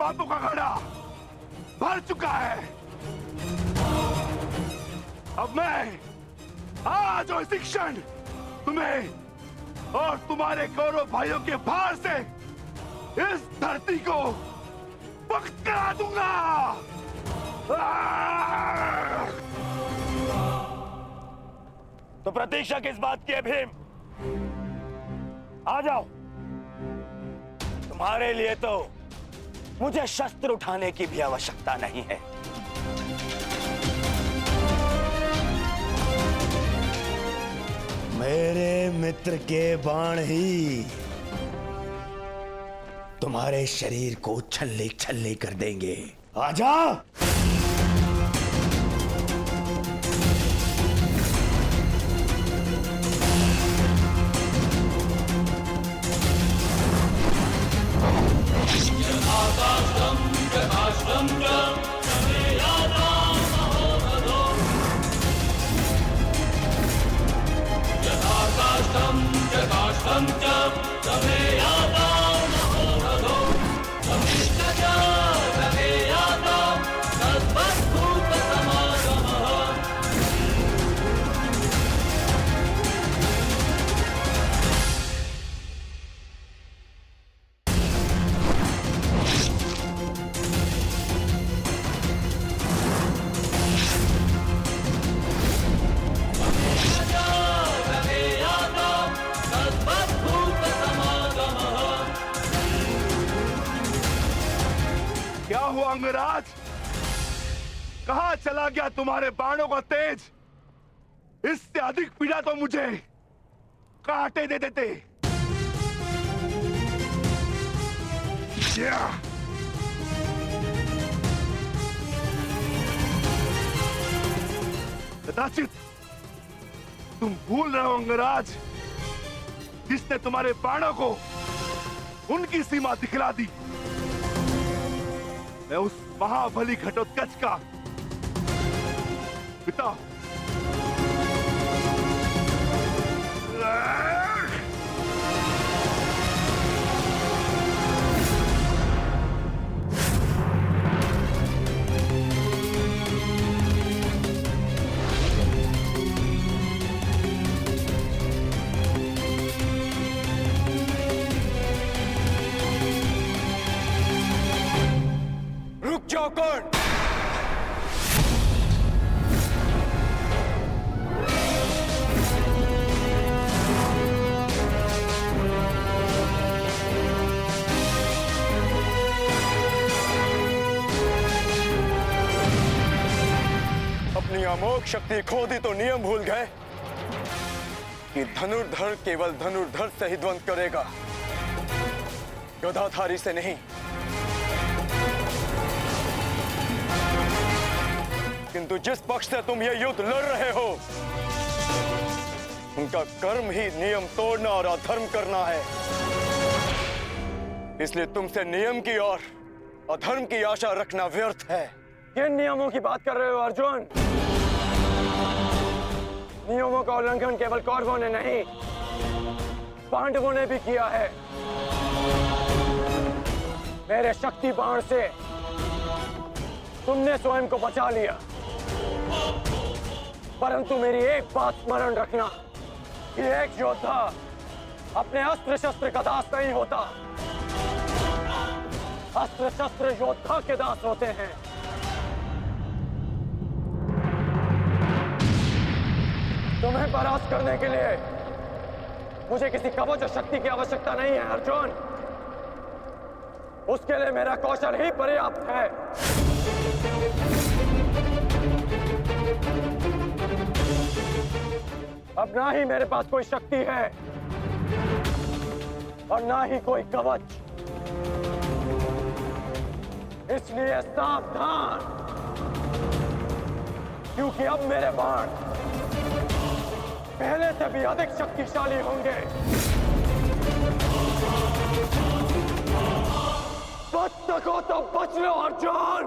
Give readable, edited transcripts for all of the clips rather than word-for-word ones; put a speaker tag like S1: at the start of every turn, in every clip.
S1: बातों का घड़ा भर चुका है। अब मैं आज और इसी क्षण तुम्हें और तुम्हारे कौरव भाइयों के भार से इस धरती को मुक्त करा दूंगा।
S2: तो प्रतीक्षा किस बात की है भीम? आ जाओ। तुम्हारे लिए तो मुझे शस्त्र उठाने की भी आवश्यकता नहीं है। मेरे मित्र के बाण ही तुम्हारे शरीर को छल्ले छल्ले कर देंगे। आजा।
S1: क्या हुआ अंगराज? कहां चला गया तुम्हारे बाणों का तेज? इससे अधिक पीड़ा तो मुझे कांटे दे देते। कदाचित तुम भूल रहे हो अंगराज, जिसने तुम्हारे बाणों को उनकी सीमा दिखला दी। मैं उस महाबली घटोत्कच का पिता।
S2: रुक जाओ कौन? अपनी अमोघ शक्ति खो दी तो नियम भूल गए कि धनुर्धर केवल धनुर्धर से ही द्वंद करेगा, गदाधारी से नहीं। किंतु जिस पक्ष से तुम ये युद्ध लड़ रहे हो, उनका कर्म ही नियम तोड़ना और अधर्म करना है। इसलिए तुमसे नियम की और अधर्म की आशा रखना व्यर्थ है। किन नियमों की बात कर रहे हो अर्जुन? नियमों का उल्लंघन केवल कौरवों ने नहीं, पांडवों ने भी किया है। मेरे शक्ति बाण से तुमने स्वयं को बचा लिया, परंतु मेरी एक बात स्मरण रखना कि एक योद्धा अपने अस्त्र शस्त्र का दास नहीं होता। अस्त्र शस्त्र योद्धा के दास होते हैं। तुम्हें परास्त करने के लिए मुझे किसी कवच और शक्ति की आवश्यकता नहीं है अर्जुन। उसके लिए मेरा कौशल ही पर्याप्त है। अब ना ही मेरे पास कोई शक्ति है और ना ही कोई कवच, इसलिए सावधान, क्योंकि अब मेरे बाण पहले से भी अधिक शक्तिशाली होंगे। बच सको तो बच लो अर्जुन।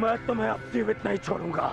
S1: मैं तुम्हें अब जीवित नहीं छोड़ूंगा।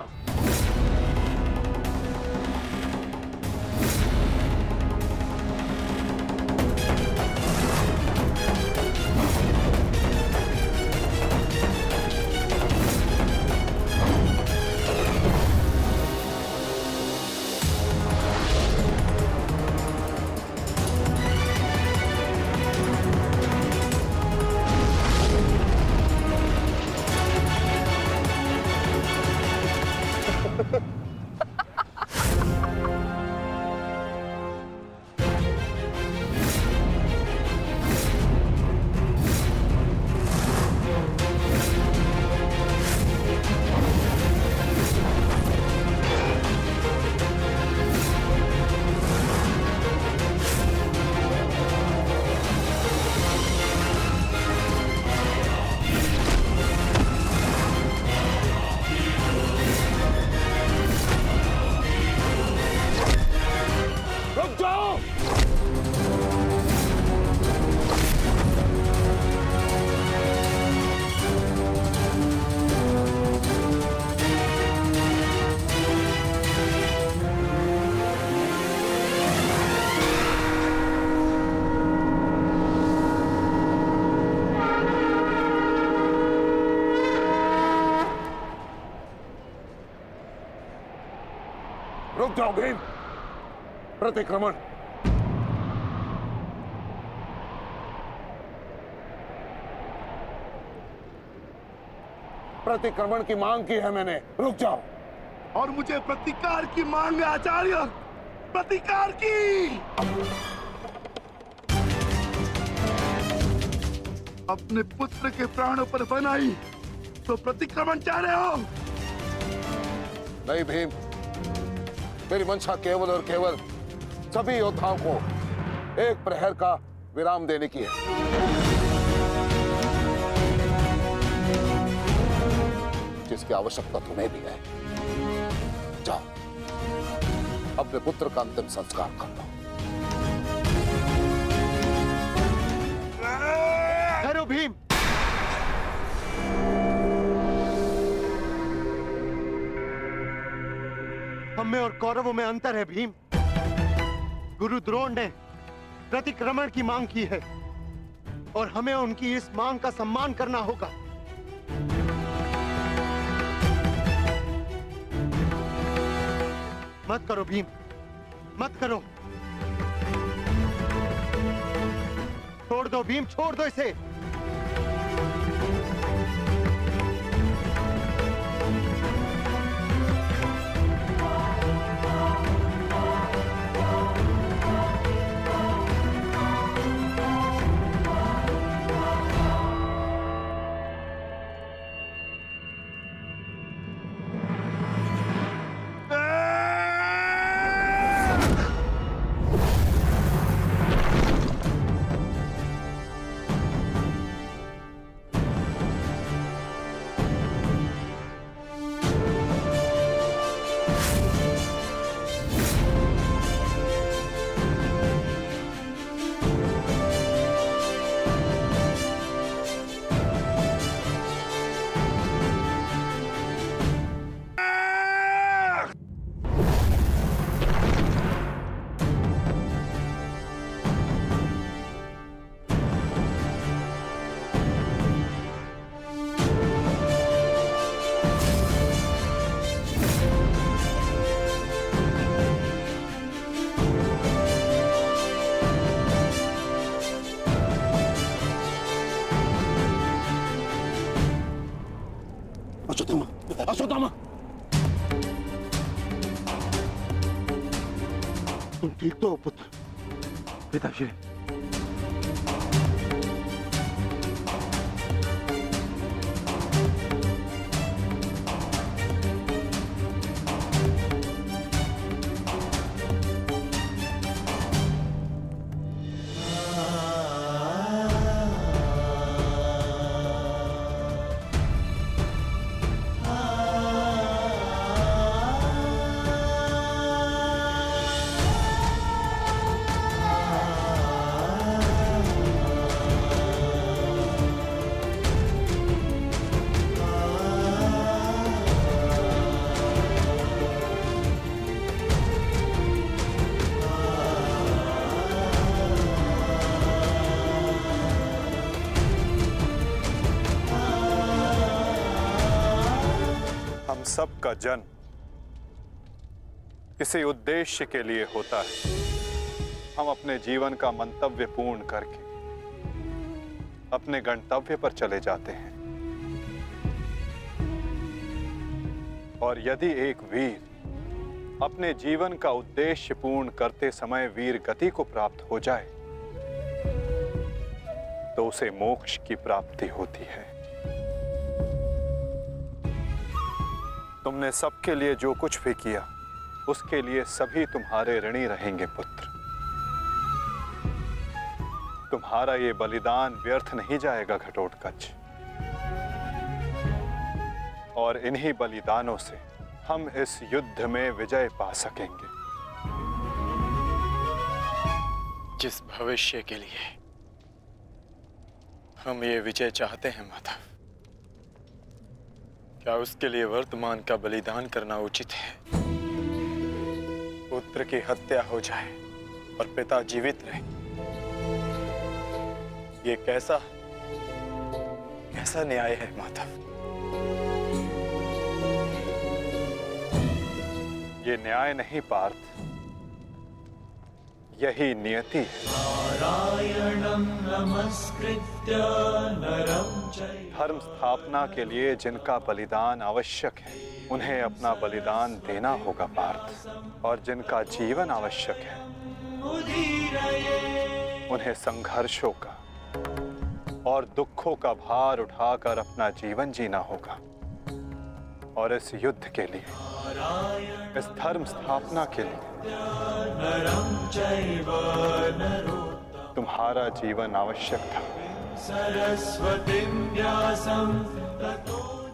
S2: रुक जाओ। रुक जाओ भीम। प्रतिक्रमण। प्रतिक्रमण की मांग की है मैंने। रुक जाओ।
S1: और मुझे प्रतिकार की मांग है आचार्य, प्रतिकार की। अपने पुत्र के प्राणों पर बनाई तो प्रतिक्रमण चाह रहे हो?
S2: नहीं भीम, मेरी मंशा केवल और केवल सभी योद्धाओं को एक प्रहर का विराम देने की है। जिसकी आवश्यकता तुम्हें भी है। जाओ, अपने पुत्र का अंतिम संस्कार कर लो।
S3: ठहरो भीम। हम में और कौरवों में अंतर है भीम। गुरु द्रोण ने प्रतिक्रमण की मांग की है और हमें उनकी इस मांग का सम्मान करना होगा। मत करो भीम, मत करो। छोड़ दो भीम, छोड़ दो इसे।
S2: अश्वत्थामा,
S3: तुम ठीक तो हो पुत्र?
S1: पिताश्री,
S4: हम सब का जन्म किसी उद्देश्य के लिए होता है। हम अपने जीवन का मंतव्य पूर्ण करके अपने गंतव्य पर चले जाते हैं। और यदि एक वीर अपने जीवन का उद्देश्य पूर्ण करते समय वीर गति को प्राप्त हो जाए तो उसे मोक्ष की प्राप्ति होती है। तुमने सबके लिए जो कुछ भी किया उसके लिए सभी तुम्हारे ऋणी रहेंगे पुत्र। तुम्हारा ये बलिदान व्यर्थ नहीं जाएगा घटोत्कच। और इन्हीं बलिदानों से हम इस युद्ध में विजय पा सकेंगे।
S5: जिस भविष्य के लिए हम ये विजय चाहते हैं माधव, क्या उसके लिए वर्तमान का बलिदान करना उचित है? पुत्र की हत्या हो जाए और पिता जीवित रहे, ये कैसा न्याय है माधव?
S4: ये न्याय नहीं पार्थ, यही नियति है। धर्म स्थापना के लिए जिनका बलिदान आवश्यक है उन्हें अपना बलिदान देना होगा पार्थ। और जिनका जीवन आवश्यक है उन्हें संघर्षों का और दुखों का भार उठाकर अपना जीवन जीना होगा। और इस युद्ध के लिए, इस धर्म स्थापना के लिए तुम्हारा जीवन आवश्यक था।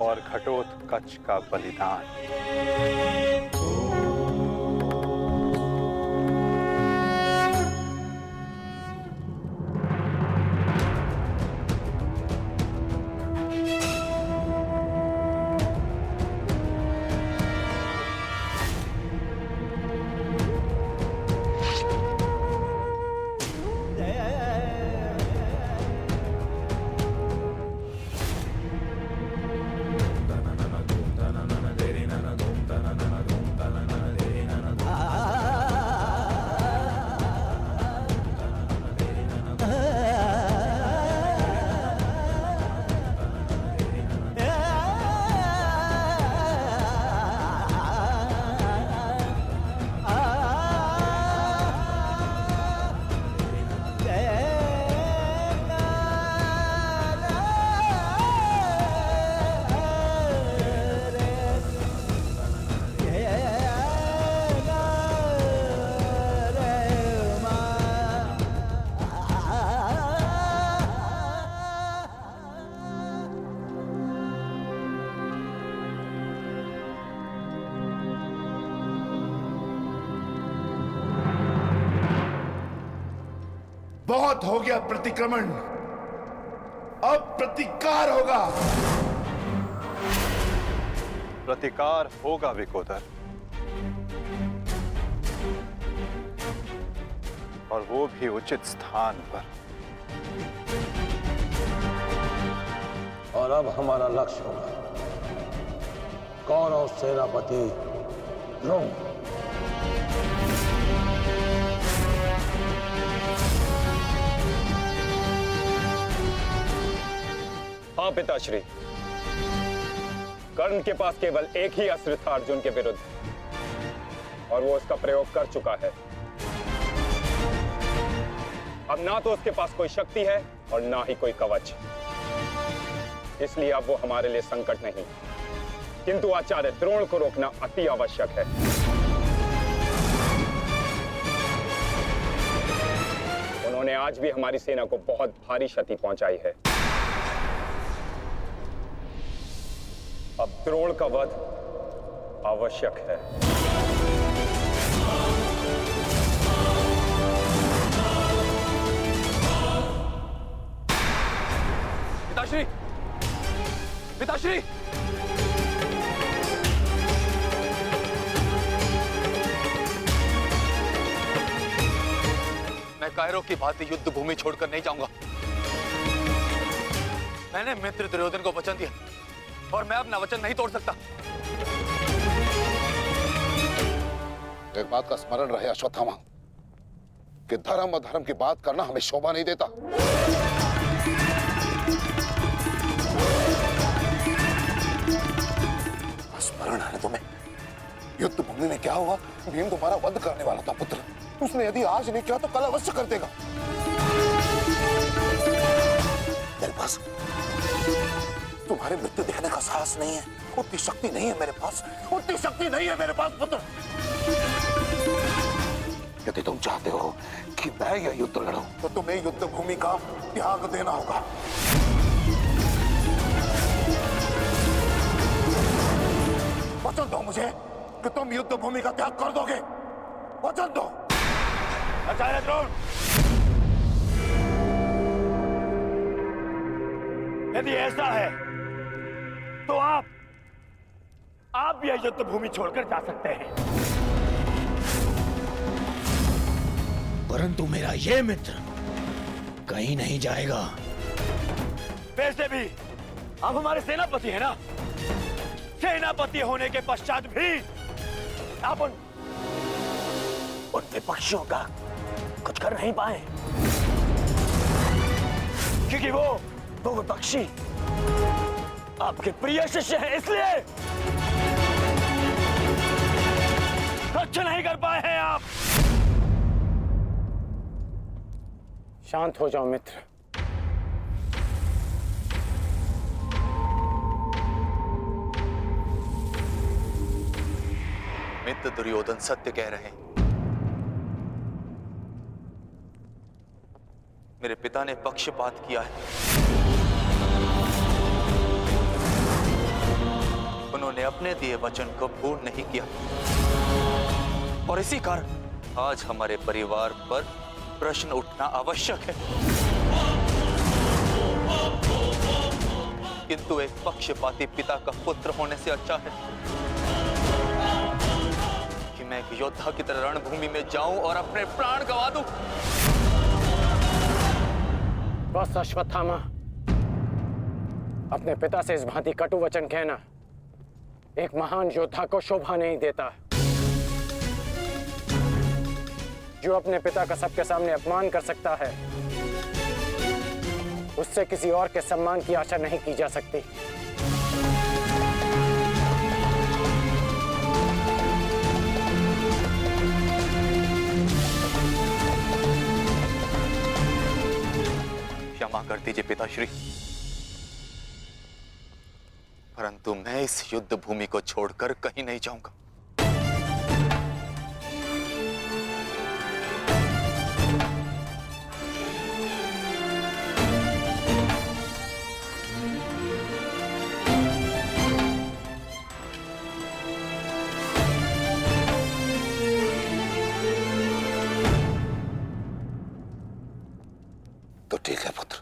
S4: और घटोत्कच का बलिदान।
S1: बहुत हो गया प्रतिक्रमण, अब प्रतिकार होगा।
S4: प्रतिकार होगा विकोदर, और वो भी उचित स्थान पर।
S2: और अब हमारा लक्ष्य होगा कौरव सेनापति द्रोण।
S6: हाँ पिताश्री, कर्ण के पास केवल एक ही अस्त्र था अर्जुन के विरुद्ध, और वो उसका प्रयोग कर चुका है। अब ना तो उसके पास कोई शक्ति है और ना ही कोई कवच, इसलिए अब वो हमारे लिए संकट नहीं, किंतु आचार्य द्रोण को रोकना अति आवश्यक है। उन्होंने आज भी हमारी सेना को बहुत भारी क्षति पहुंचाई है। अब द्रोण का वध आवश्यक है।
S5: पिताश्री, पिताश्री! मैं कायरो की भांति युद्ध भूमि छोड़कर नहीं जाऊंगा। मैंने मित्र दुर्योधन को वचन दिया और मैं अपना वचन नहीं तोड़ सकता।
S2: एक बात का स्मरण रहे अश्वत्थामा कि धर्म और धर्म की बात करना हमें शोभा नहीं देता। स्मरण है तुम्हें युद्ध भूमि में क्या हुआ? भीम तुम्हारा वध करने वाला था पुत्र। उसने यदि आज नहीं किया तो कल अवश्य कर देगा। मेरे पास तुम्हारे मृत्यु देखने का साहस नहीं है, उतनी शक्ति नहीं है मेरे पास, उतनी शक्ति नहीं है मेरे पास पुत्र। यदि तुम चाहते हो कि मैं यह युद्ध लड़ूं, तो तुम्हें युद्ध भूमि का त्याग देना होगा। वचन दो मुझे कि तुम युद्ध भूमि का त्याग कर दोगे। वचन दो।
S1: आचार्य द्रोण, यदि ऐसा है तो आप यह युद्ध भूमि छोड़कर जा सकते हैं,
S7: परंतु मेरा ये मित्र कहीं नहीं जाएगा।
S1: वैसे भी आप हमारे सेनापति हैं ना। सेनापति होने के पश्चात भी आप उन विपक्षियों का कुछ कर नहीं पाए, क्योंकि वो विपक्षी आपके प्रिय शिष्य हैं, इसलिए कुछ नहीं कर पाए हैं आप।
S6: शांत हो जाओ मित्र।
S8: मित्र दुर्योधन सत्य कह रहे हैं। मेरे पिता ने पक्षपात किया है। उन्होंने अपने दिए वचन को पूर्ण नहीं किया और इसी कारण आज हमारे परिवार पर प्रश्न उठना आवश्यक है। किंतु एक पक्षपाती पिता का पुत्र होने से अच्छा है कि मैं एक योद्धा की तरह रणभूमि में जाऊं और अपने प्राण गंवा दूं।
S6: बस अश्वत्थामा, अपने पिता से इस भांति कटु वचन कहना एक महान योद्धा को शोभा नहीं देता। जो अपने पिता का सबके सामने अपमान कर सकता है, उससे किसी और के सम्मान की आशा नहीं की जा सकती।
S8: क्षमा कर दीजिए पिताश्री, परंतु मैं इस युद्ध भूमि को छोड़कर कहीं नहीं जाऊंगा।
S2: तो ठीक है पुत्र,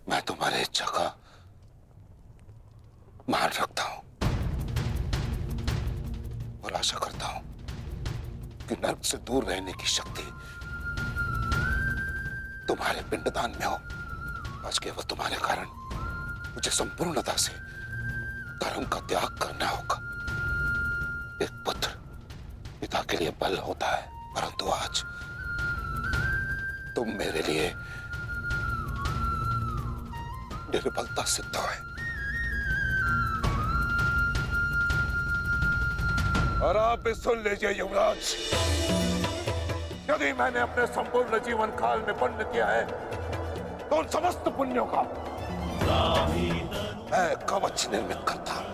S2: मैं तुम्हारी इच्छा का मान रखता हूं और आशा करता हूं कि नर्क से दूर रहने की शक्ति तुम्हारे पिंडदान में हो। आज केवल तुम्हारे कारण मुझे संपूर्णता से धर्म का त्याग करना होगा। एक पुत्र पिता के लिए बल होता है, परंतु आज तुम मेरे लिए निर्बलता सिद्ध है। और आप भी सुन लीजिए युवराज, यदि मैंने अपने संपूर्ण जीवन काल में पुण्य किया है तो उन समस्त पुण्यों का मैं कवच निर्मित करता हूं।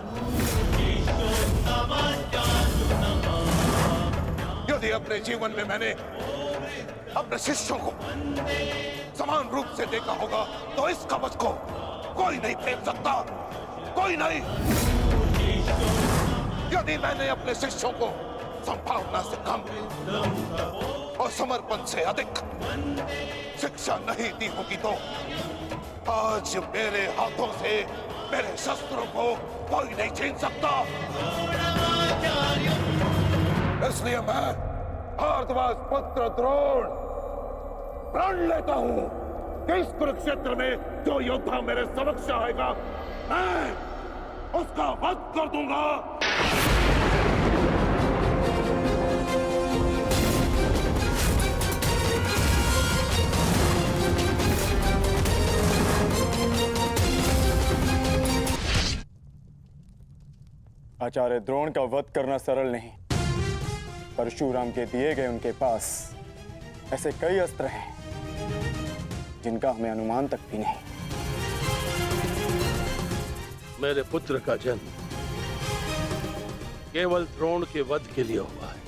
S2: यदि अपने जीवन में मैंने अपने शिष्यों को समान रूप से देखा होगा तो इस कवच को कोई नहीं फेंक सकता, कोई नहीं। यदि मैंने अपने शिष्यों को संभावना से कम और समर्पण से अधिक शिक्षा नहीं दी होगी तो आज मेरे हाथों से मेरे शस्त्रों को कोई नहीं छीन सकता। इसलिए मैं भारद्वाज पुत्र द्रोण प्रण लेता हूं कि इस कुरुक्षेत्र में जो योद्धा मेरे समक्ष आएगा मैं उसका वध कर दूंगा।
S5: आचार्य द्रोण का वध करना सरल नहीं। परशुराम के दिए गए उनके पास ऐसे कई अस्त्र हैं जिनका हमें अनुमान तक भी नहीं।
S9: मेरे पुत्र का जन्म केवल द्रोण के वध के लिए हुआ है।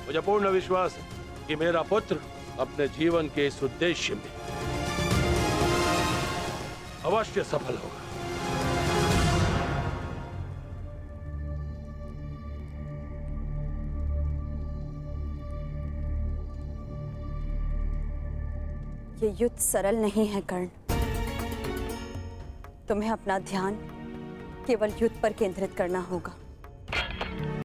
S9: मुझे पूर्ण विश्वास है कि मेरा पुत्र अपने जीवन के इस उद्देश्य में अवश्य सफल होगा।
S10: ये युद्ध सरल नहीं है कर्ण। तुम्हें अपना ध्यान केवल युद्ध पर केंद्रित करना होगा।